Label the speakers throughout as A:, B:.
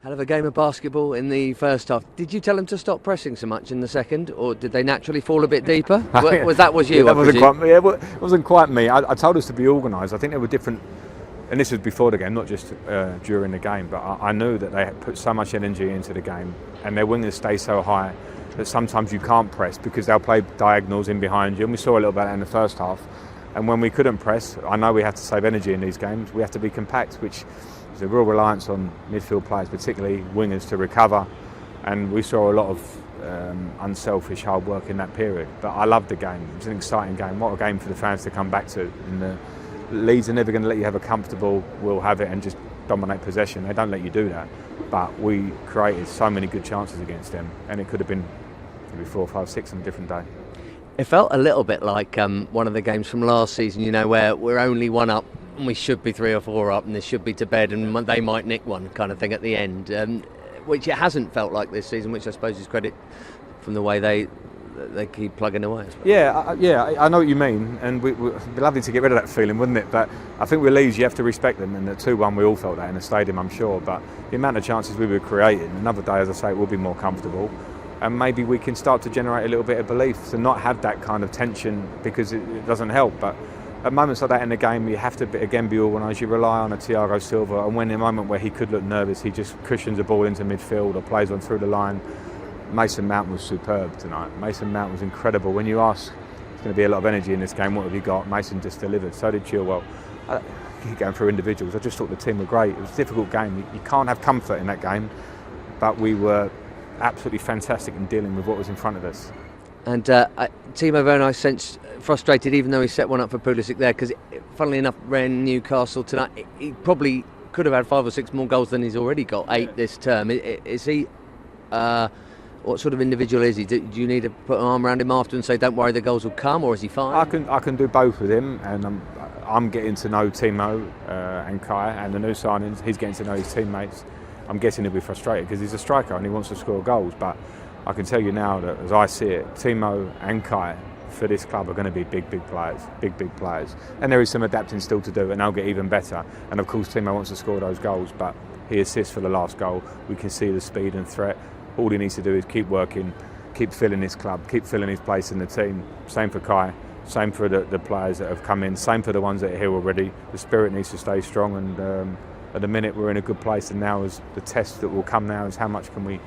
A: Hell of a game of basketball in the first half. Did you tell them to stop pressing so much in the second, or did they naturally fall a bit deeper? Was you?
B: Yeah, it wasn't quite me. I told us to be organised. I think there were different, and this was before the game, not just during the game. But I knew that they had put so much energy into the game, and their wingers stay so high that sometimes you can't press because they'll play diagonals in behind you. And we saw a little bit of that in the first half. And when we couldn't press, I know we have to save energy in these games. We have to be compact, which is a real reliance on midfield players, particularly wingers, to recover. And we saw a lot of unselfish hard work in that period. But I loved the game. It was an exciting game. What a game for the fans to come back to. And the Leeds are never going to let you have a comfortable, we'll have it and just dominate possession. They don't let you do that. But we created so many good chances against them, and it could have been maybe 4, 5, 6 on a different day.
A: It felt a little bit like one of the games from last season, where we're only 1 up and we should be 3 or 4 up and this should be to bed and they might nick one kind of thing at the end, which it hasn't felt like this season, which I suppose is credit from the way they keep plugging away.
B: I know what you mean, and it'd be lovely to get rid of that feeling, wouldn't it? But I think with Leeds you have to respect them, and at 2-1 we all felt that in the stadium, I'm sure, but the amount of chances we were creating, another day, as I say, it will be more comfortable. And maybe we can start to generate a little bit of belief to not have that kind of tension, because it doesn't help. But at moments like that in the game, you have to again be organised. You rely on a Thiago Silva, and when in a moment where he could look nervous, he just cushions the ball into midfield or plays on through the line. Mason Mount was superb tonight. Mason Mount was incredible. When you ask, there's going to be a lot of energy in this game, what have you got? Mason just delivered. So did Chilwell. Going through individuals, I just thought the team were great. It was a difficult game. You can't have comfort in that game, but we were absolutely fantastic in dealing with what was in front of us.
A: And Timo Werner, I sensed frustrated, even though he set one up for Pulisic there, because funnily enough, ran Newcastle tonight. He probably could have had 5 or 6 more goals than he's already got, 8 this term. Is he? What sort of individual is he? Do you need to put an arm around him after and say, "Don't worry, the goals will come," or is he fine?
B: I can do both with him, and I'm getting to know Timo and Kai and the new signings. He's getting to know his teammates. I'm guessing he'll be frustrated because he's a striker and he wants to score goals. But I can tell you now that, as I see it, Timo and Kai for this club are going to be big players, big players. And there is some adapting still to do, and they'll get even better. And of course, Timo wants to score those goals, but he assists for the last goal. We can see the speed and threat. All he needs to do is keep working, keep filling his club, keep filling his place in the team. Same for Kai, same for the players that have come in, same for the ones that are here already. The spirit needs to stay strong, and at the minute we're in a good place, and now is the test that will come now is how much can we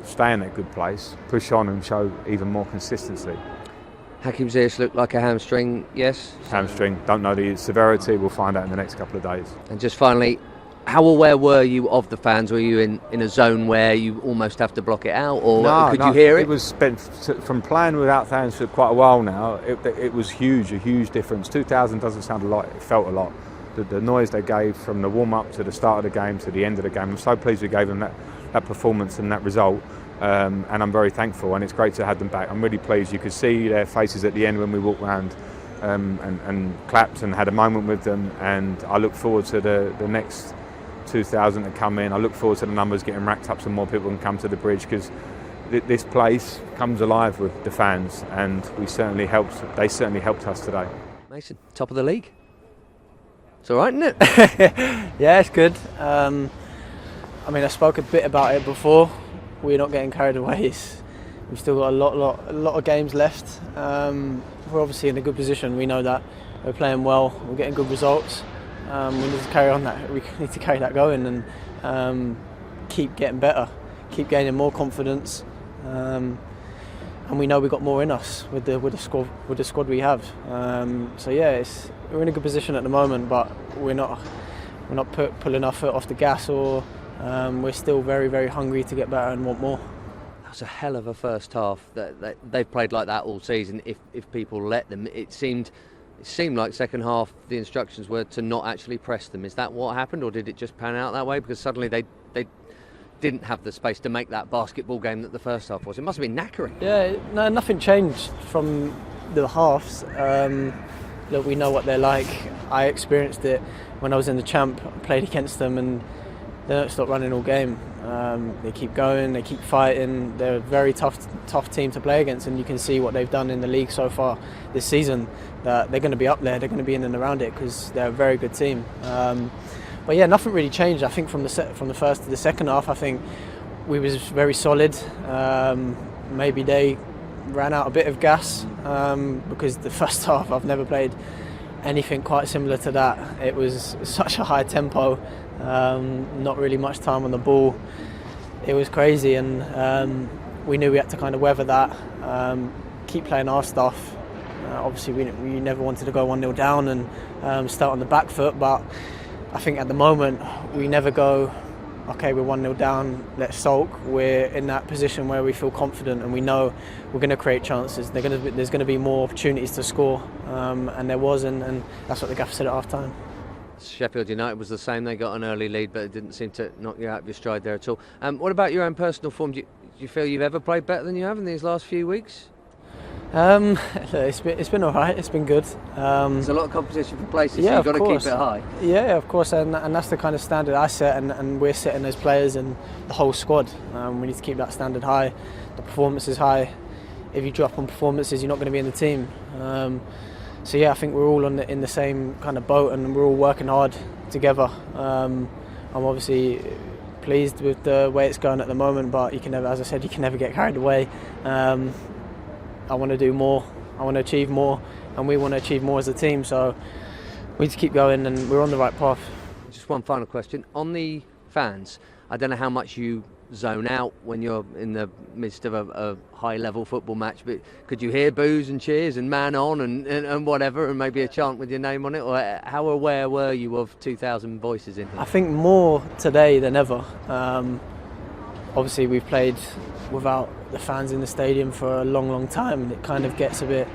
B: stay in that good place, push on and show even more consistency.
A: Hakim Ziyech looked like a hamstring, yes?
B: Hamstring, don't know the severity, we'll find out in the next couple of days.
A: And just finally, how aware were you of the fans? Were you in a zone where you almost have to block it out, or could you hear it?
B: It was spent from playing without fans for quite a while now. It was huge, a huge difference. 2,000 doesn't sound a lot, it felt a lot. The noise they gave from the warm-up to the start of the game to the end of the game, I'm so pleased we gave them that performance and that result, and I'm very thankful, and it's great to have them back. I'm really pleased. You could see their faces at the end when we walked round and clapped and had a moment with them, and I look forward to the next 2,000 that come in. I look forward to the numbers getting racked up so more people can come to the bridge, because this place comes alive with the fans, and they certainly helped us today.
A: Mason, top of the league? It's all right, isn't it?
C: Yeah, it's good. I spoke a bit about it before. We're not getting carried away. We've still got a lot of games left. We're obviously in a good position. We know that we're playing well. We're getting good results. We need to carry on that. We need to carry that going and keep getting better, keep gaining more confidence. And we know we've got more in us with the squad we have. We're in a good position at the moment, but we're not pulling our foot off the gas, or we're still very, very hungry to get better and want more.
A: That was a hell of a first half. They've played like that all season. If people let them, it seemed like second half the instructions were to not actually press them. Is that what happened, or did it just pan out that way? Because suddenly they didn't have the space to make that basketball game that the first half was. It must have been knackering.
C: Yeah, no, nothing changed from the halves. Look, we know what they're like. I experienced it when I was in the Champ. I played against them, and they don't stop running all game. They keep going, they keep fighting. They're a very tough team to play against, and you can see what they've done in the league so far this season. That they're going to be up there, they're going to be in and around it, because they're a very good team. But yeah, nothing really changed. I think from the first to the second half, I think we was very solid. Maybe they ran out a bit of gas because the first half I've never played anything quite similar to that. It was such a high tempo, not really much time on the ball. It was crazy, and we knew we had to kind of weather that, keep playing our stuff. Obviously we never wanted to go 1-0 down and start on the back foot, but I think at the moment we never go, okay, we're 1-0 down, let's sulk. We're in that position where we feel confident and we know we're going to create chances. There's going to be more opportunities to score, and there was, and that's what the gaffer said at half time.
A: Sheffield United was the same. They got an early lead, but it didn't seem to knock you out of your stride there at all. What about your own personal form? Do you feel you've ever played better than you have in these last few weeks?
C: It's been all right. It's been good.
A: There's a lot of competition for places,
C: yeah,
A: so you've got to
C: course.
A: keep it high.
C: Yeah, of course, and that's the kind of standard I set, and we're setting as players and the whole squad. We need to keep that standard high, the performance is high. If you drop on performances, you're not going to be in the team. So yeah, I think we're all in the same kind of boat, and we're all working hard together. I'm obviously pleased with the way it's going at the moment, but you can never, as I said, you can never get carried away. I want to do more, I want to achieve more, and we want to achieve more as a team, so we need to keep going, and we're on the right path.
A: Just one final question. On the fans, I don't know how much you zone out when you're in the midst of a high-level football match, but could you hear boos and cheers and man on and whatever, and maybe a chant with your name on it, or how aware were you of 2,000 voices in here?
C: I think more today than ever. Obviously we've played without the fans in the stadium for a long time, and it kind of gets a bit,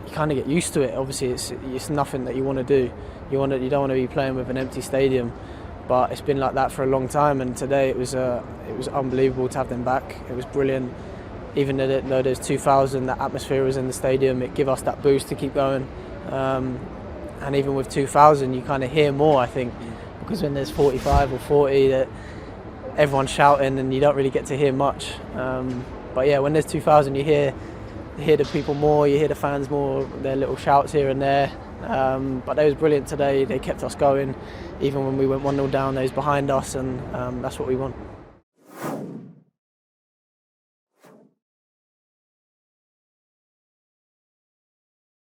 C: you kind of get used to it. Obviously it's nothing that you want to do. You don't want to be playing with an empty stadium, but it's been like that for a long time, and today it was unbelievable to have them back. It was brilliant. Even though there's 2,000, that atmosphere was in the stadium, it gave us that boost to keep going. And even with 2,000 you kind of hear more, I think, because when there's 45 or 40 that everyone's shouting and you don't really get to hear much. But yeah, when there's 2,000 you hear the people more, you hear the fans more, their little shouts here and there. But they was brilliant today. They kept us going. Even when we went 1-0 down, they was behind us, and that's what we want.